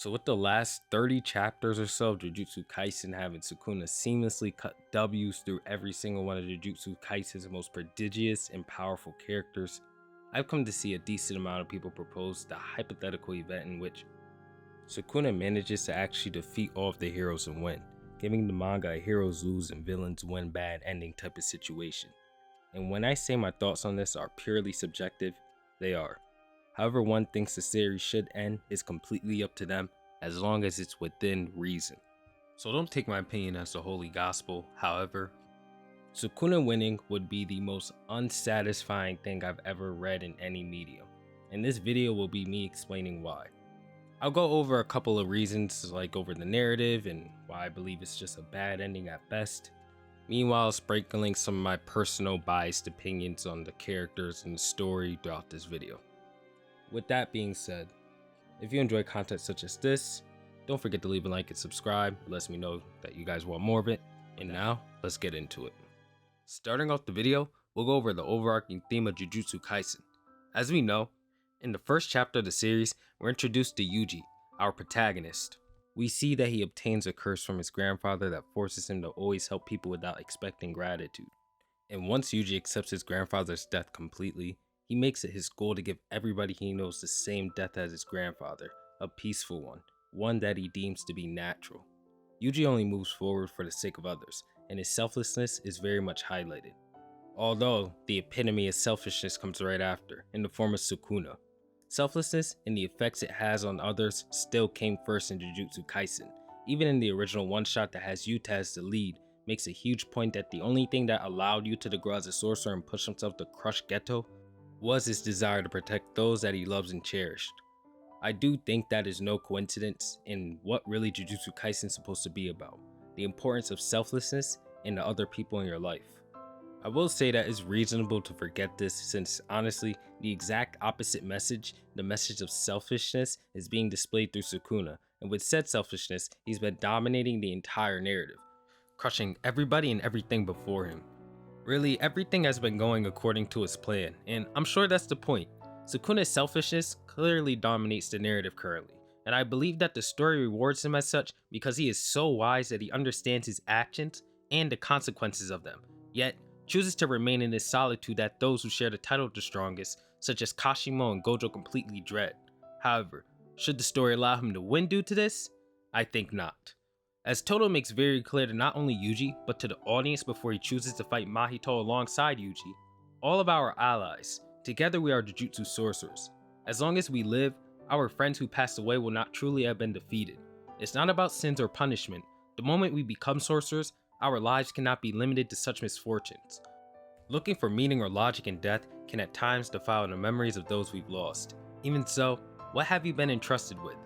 So with the last 30 chapters or so of Jujutsu Kaisen having Sukuna seamlessly cut W's through every single one of Jujutsu Kaisen's most prodigious and powerful characters, I've come to see a decent amount of people propose the hypothetical event in which Sukuna manages to actually defeat all of the heroes and win, giving the manga a heroes lose and villains win bad ending type of situation. And when I say my thoughts on this are purely subjective, they are. However one thinks the series should end is completely up to them, as long as it's within reason. So don't take my opinion as the holy gospel. However, Sukuna winning would be the most unsatisfying thing I've ever read in any medium, and this video will be me explaining why. I'll go over a couple of reasons, like over the narrative and why I believe it's just a bad ending at best. Meanwhile, sprinkling some of my personal biased opinions on the characters and the story throughout this video. With that being said, if you enjoy content such as this, don't forget to leave a like and subscribe. It lets me know that you guys want more of it. And now, let's get into it. Starting off the video, we'll go over the overarching theme of Jujutsu Kaisen. As we know, in the first chapter of the series, we're introduced to Yuji, our protagonist. We see that he obtains a curse from his grandfather that forces him to always help people without expecting gratitude. And once Yuji accepts his grandfather's death completely, he makes it his goal to give everybody he knows the same death as his grandfather, a peaceful one that he deems to be natural. Yuji only moves forward for the sake of others, and his selflessness is very much highlighted. Although, the epitome of selfishness comes right after, in the form of Sukuna. Selflessness and the effects it has on others still came first in Jujutsu Kaisen. Even in the original one-shot that has Yuta as the lead, makes a huge point that the only thing that allowed Yuta to grow as a sorcerer and push himself to crush Geto was his desire to protect those that he loves and cherished. I do think that is no coincidence in what really Jujutsu Kaisen is supposed to be about, the importance of selflessness and the other people in your life. I will say that it's reasonable to forget this since honestly, the exact opposite message, the message of selfishness, is being displayed through Sukuna, and with said selfishness, he's been dominating the entire narrative, crushing everybody and everything before him. Really, everything has been going according to his plan, and I'm sure that's the point. Sukuna's selfishness clearly dominates the narrative currently, and I believe that the story rewards him as such because he is so wise that he understands his actions and the consequences of them, yet chooses to remain in his solitude that those who share the title of the strongest, such as Kashimo and Gojo, completely dread. However, should the story allow him to win due to this? I think not. As Todo makes very clear to not only Yuji, but to the audience before he chooses to fight Mahito alongside Yuji, all of our allies, together we are Jujutsu sorcerers. As long as we live, our friends who passed away will not truly have been defeated. It's not about sins or punishment. The moment we become sorcerers, our lives cannot be limited to such misfortunes. Looking for meaning or logic in death can at times defile the memories of those we've lost. Even so, what have you been entrusted with?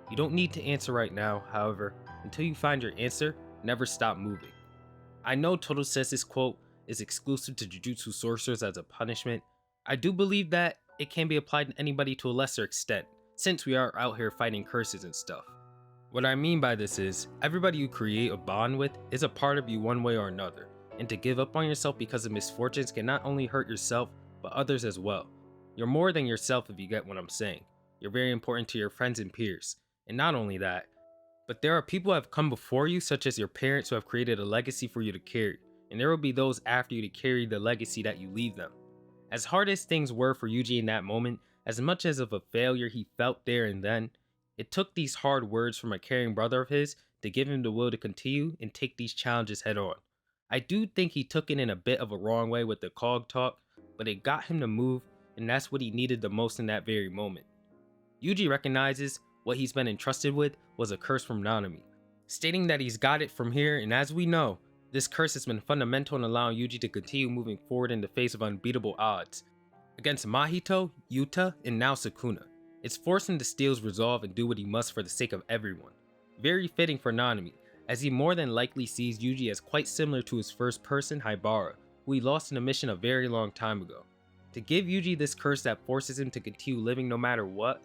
You don't need to answer right now, however, until you find your answer, never stop moving. I know Todo says this quote is exclusive to Jujutsu sorcerers as a punishment. I do believe that it can be applied to anybody to a lesser extent, since we are out here fighting curses and stuff. What I mean by this is, everybody you create a bond with is a part of you one way or another, and to give up on yourself because of misfortunes can not only hurt yourself, but others as well. You're more than yourself if you get what I'm saying. You're very important to your friends and peers, and not only that, but there are people who have come before you, such as your parents, who have created a legacy for you to carry, and there will be those after you to carry the legacy that you leave them. As hard as things were for Yuji in that moment, as much as of a failure he felt there and then, it took these hard words from a caring brother of his to give him the will to continue and take these challenges head on. I do think he took it in a bit of a wrong way with the cog talk, but it got him to move, and that's what he needed the most in that very moment. Yuji recognizes what he's been entrusted with was a curse from Nanami, stating that he's got it from here, and as we know, this curse has been fundamental in allowing Yuji to continue moving forward in the face of unbeatable odds against Mahito, Yuta, and now Sukuna. It's forced him to steel his resolve and do what he must for the sake of everyone. Very fitting for Nanami, as he more than likely sees Yuji as quite similar to his first person, Haibara, who he lost in a mission a very long time ago. To give Yuji this curse that forces him to continue living no matter what,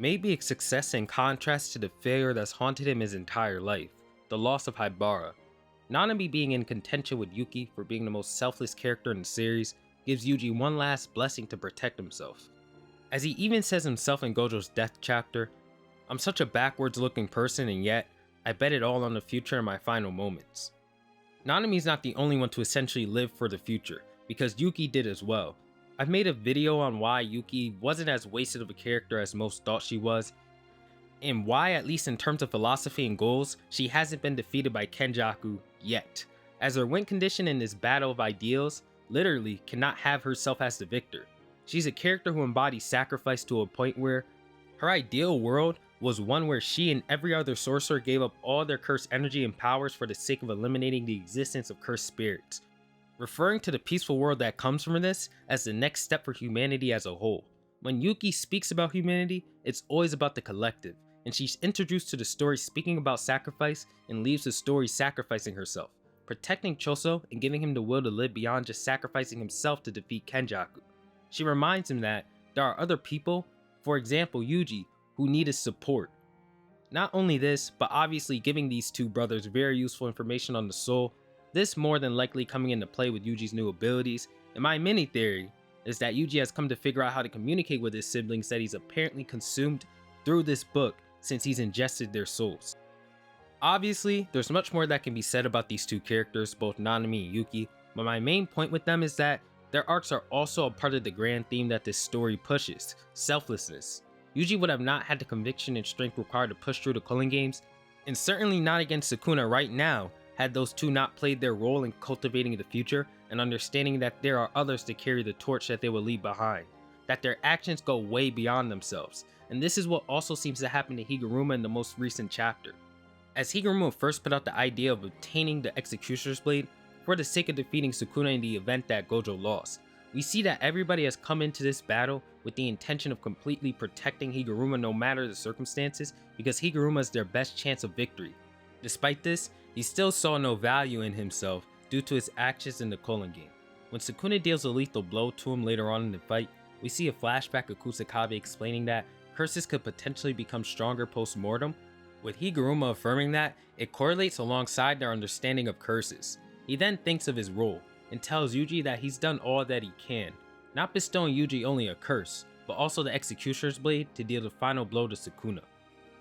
may be a success in contrast to the failure that's haunted him his entire life, the loss of Haibara. Nanami being in contention with Yuki for being the most selfless character in the series gives Yuji one last blessing to protect himself. As he even says himself in Gojo's death chapter, I'm such a backwards looking person, and yet, I bet it all on the future in my final moments. Nanami's not the only one to essentially live for the future, because Yuki did as well. I've made a video on why Yuki wasn't as wasted of a character as most thought she was, and why, at least in terms of philosophy and goals, she hasn't been defeated by Kenjaku yet, as her win condition in this battle of ideals literally cannot have herself as the victor. She's a character who embodies sacrifice to a point where her ideal world was one where she and every other sorcerer gave up all their cursed energy and powers for the sake of eliminating the existence of cursed spirits, referring to the peaceful world that comes from this as the next step for humanity as a whole. When Yuki speaks about humanity, it's always about the collective, and she's introduced to the story speaking about sacrifice and leaves the story sacrificing herself, protecting Choso and giving him the will to live beyond just sacrificing himself to defeat Kenjaku. She reminds him that there are other people, for example Yuji, who need his support. Not only this, but obviously giving these two brothers very useful information on the soul, this more than likely coming into play with Yuji's new abilities, and my mini theory is that Yuji has come to figure out how to communicate with his siblings that he's apparently consumed through this book since he's ingested their souls. Obviously, there's much more that can be said about these two characters, both Nanami and Yuki, but my main point with them is that their arcs are also a part of the grand theme that this story pushes, selflessness. Yuji would have not had the conviction and strength required to push through the Culling Games, and certainly not against Sukuna right now, had those two not played their role in cultivating the future and understanding that there are others to carry the torch that they will leave behind, that their actions go way beyond themselves, and this is what also seems to happen to Higuruma in the most recent chapter. As Higuruma first put out the idea of obtaining the Executioner's Blade for the sake of defeating Sukuna in the event that Gojo lost, we see that everybody has come into this battle with the intention of completely protecting Higuruma no matter the circumstances, because Higuruma is their best chance of victory. Despite this, he still saw no value in himself due to his actions in the Culling Game. When Sukuna deals a lethal blow to him later on in the fight, we see a flashback of Kusakabe explaining that curses could potentially become stronger post-mortem, with Higuruma affirming that it correlates alongside their understanding of curses. He then thinks of his role, and tells Yuji that he's done all that he can, not bestowing Yuji only a curse, but also the Executioner's Blade to deal the final blow to Sukuna.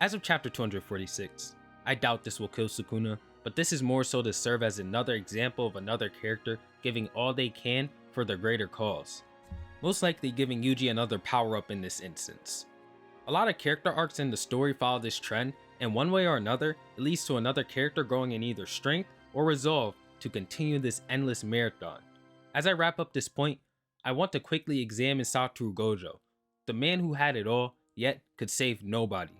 As of chapter 246, I doubt this will kill Sukuna, but this is more so to serve as another example of another character giving all they can for their greater cause, most likely giving Yuji another power-up in this instance. A lot of character arcs in the story follow this trend, and one way or another, it leads to another character growing in either strength or resolve to continue this endless marathon. As I wrap up this point, I want to quickly examine Satoru Gojo, the man who had it all, yet could save nobody.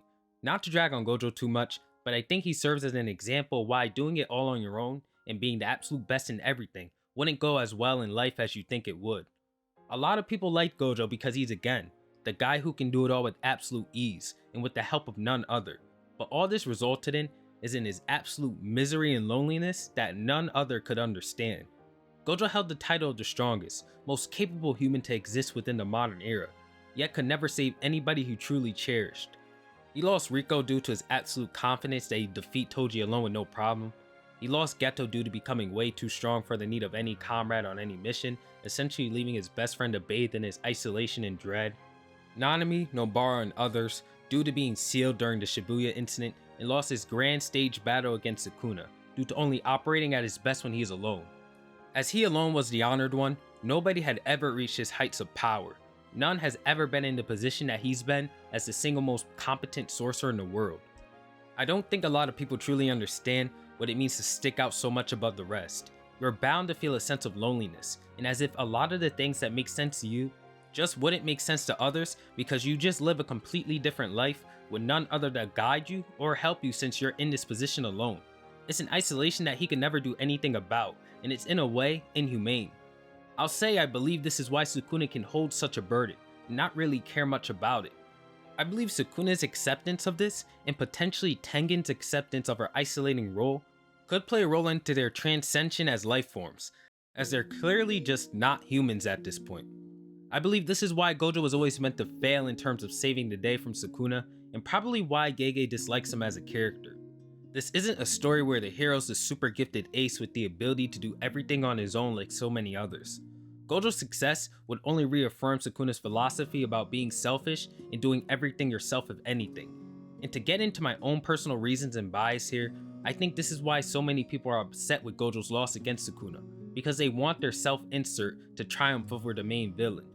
Not to drag on Gojo too much, but I think he serves as an example of why doing it all on your own and being the absolute best in everything wouldn't go as well in life as you think it would. A lot of people like Gojo because he's, again, the guy who can do it all with absolute ease and with the help of none other, but all this resulted in is in his absolute misery and loneliness that none other could understand. Gojo held the title of the strongest, most capable human to exist within the modern era, yet could never save anybody he truly cherished. He lost Riko due to his absolute confidence that he'd defeat Toji alone with no problem. He lost Geto due to becoming way too strong for the need of any comrade on any mission, essentially leaving his best friend to bathe in his isolation and dread. Nanami, Nobara, and others due to being sealed during the Shibuya incident, and lost his grand stage battle against Sukuna, due to only operating at his best when he is alone. As he alone was the honored one, nobody had ever reached his heights of power. None has ever been in the position that he's been as the single most competent sorcerer in the world. I don't think a lot of people truly understand what it means to stick out so much above the rest. You're bound to feel a sense of loneliness, and as if a lot of the things that make sense to you just wouldn't make sense to others because you just live a completely different life with none other to guide you or help you since you're in this position alone. It's an isolation that he can never do anything about, and it's in a way inhumane. I'll say I believe this is why Sukuna can hold such a burden and not really care much about it. I believe Sukuna's acceptance of this and potentially Tengen's acceptance of her isolating role could play a role into their transcension as life forms, as they're clearly just not humans at this point. I believe this is why Gojo was always meant to fail in terms of saving the day from Sukuna, and probably why Gege dislikes him as a character. This isn't a story where the hero's the super gifted ace with the ability to do everything on his own like so many others. Gojo's success would only reaffirm Sukuna's philosophy about being selfish and doing everything yourself if anything. And to get into my own personal reasons and bias here, I think this is why so many people are upset with Gojo's loss against Sukuna, because they want their self-insert to triumph over the main villain,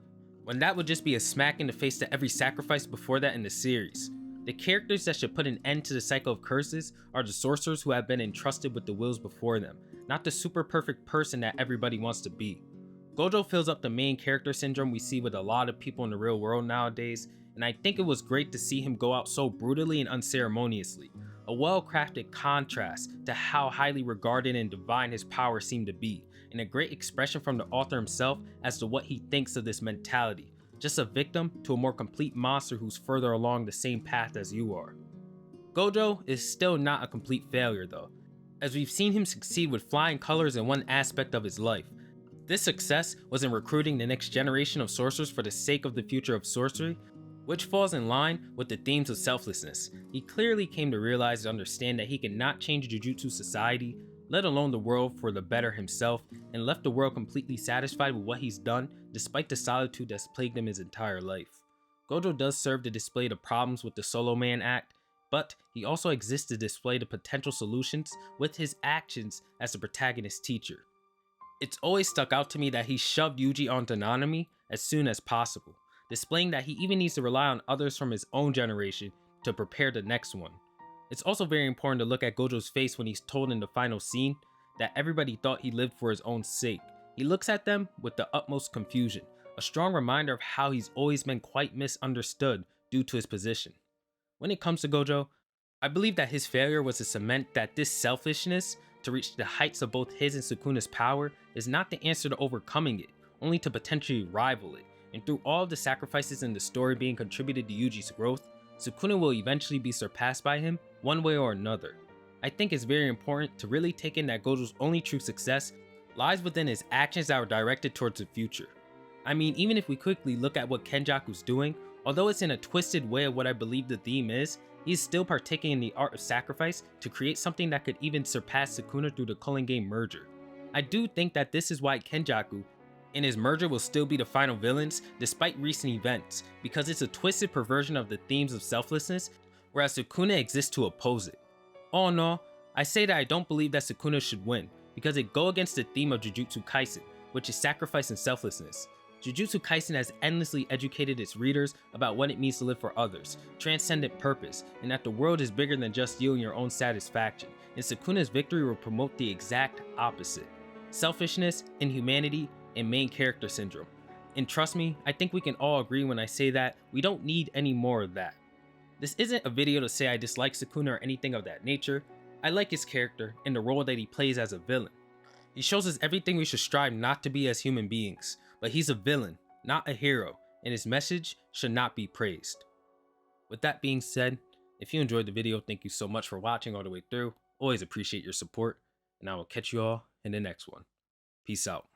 when that would just be a smack in the face to every sacrifice before that in the series. The characters that should put an end to the cycle of curses are the sorcerers who have been entrusted with the wills before them, not the super perfect person that everybody wants to be. Gojo fills up the main character syndrome we see with a lot of people in the real world nowadays, and I think it was great to see him go out so brutally and unceremoniously, a well-crafted contrast to how highly regarded and divine his power seemed to be, and a great expression from the author himself as to what he thinks of this mentality, just a victim to a more complete monster who's further along the same path as you are. Gojo is still not a complete failure though, as we've seen him succeed with flying colors in one aspect of his life. This success was in recruiting the next generation of sorcerers for the sake of the future of sorcery, which falls in line with the themes of selflessness. He clearly came to realize and understand that he cannot change Jujutsu society, let alone the world, for the better himself, and left the world completely satisfied with what he's done despite the solitude that's plagued him his entire life. Gojo does serve to display the problems with the Solo Man Act, but he also exists to display the potential solutions with his actions as the protagonist's teacher. It's always stuck out to me that he shoved Yuji onto Nanami as soon as possible, displaying that he even needs to rely on others from his own generation to prepare the next one. It's also very important to look at Gojo's face when he's told in the final scene that everybody thought he lived for his own sake. He looks at them with the utmost confusion, a strong reminder of how he's always been quite misunderstood due to his position. When it comes to Gojo, I believe that his failure was to cement that this selfishness to reach the heights of both his and Sukuna's power is not the answer to overcoming it, only to potentially rival it. And through all of the sacrifices in the story being contributed to Yuji's growth, Sukuna will eventually be surpassed by him one way or another. I think it's very important to really take in that Gojo's only true success lies within his actions that are directed towards the future. I mean, even if we quickly look at what Kenjaku's doing, although it's in a twisted way of what I believe the theme is, he's still partaking in the art of sacrifice to create something that could even surpass Sukuna through the Culling Game merger. I do think that this is why Kenjaku and his merger will still be the final villains despite recent events, because it's a twisted perversion of the themes of selflessness, whereas Sukuna exists to oppose it. All in all, I say that I don't believe that Sukuna should win, because it go against the theme of Jujutsu Kaisen, which is sacrifice and selflessness. Jujutsu Kaisen has endlessly educated its readers about what it means to live for others, transcendent purpose, and that the world is bigger than just you and your own satisfaction, and Sukuna's victory will promote the exact opposite: selfishness, inhumanity, and main character syndrome. And trust me, I think we can all agree when I say that we don't need any more of that. This isn't a video to say I dislike Sukuna or anything of that nature. I like his character and the role that he plays as a villain. He shows us everything we should strive not to be as human beings, but he's a villain, not a hero, and his message should not be praised. With that being said, if you enjoyed the video, thank you so much for watching all the way through. Always appreciate your support, and I will catch you all in the next one. Peace out.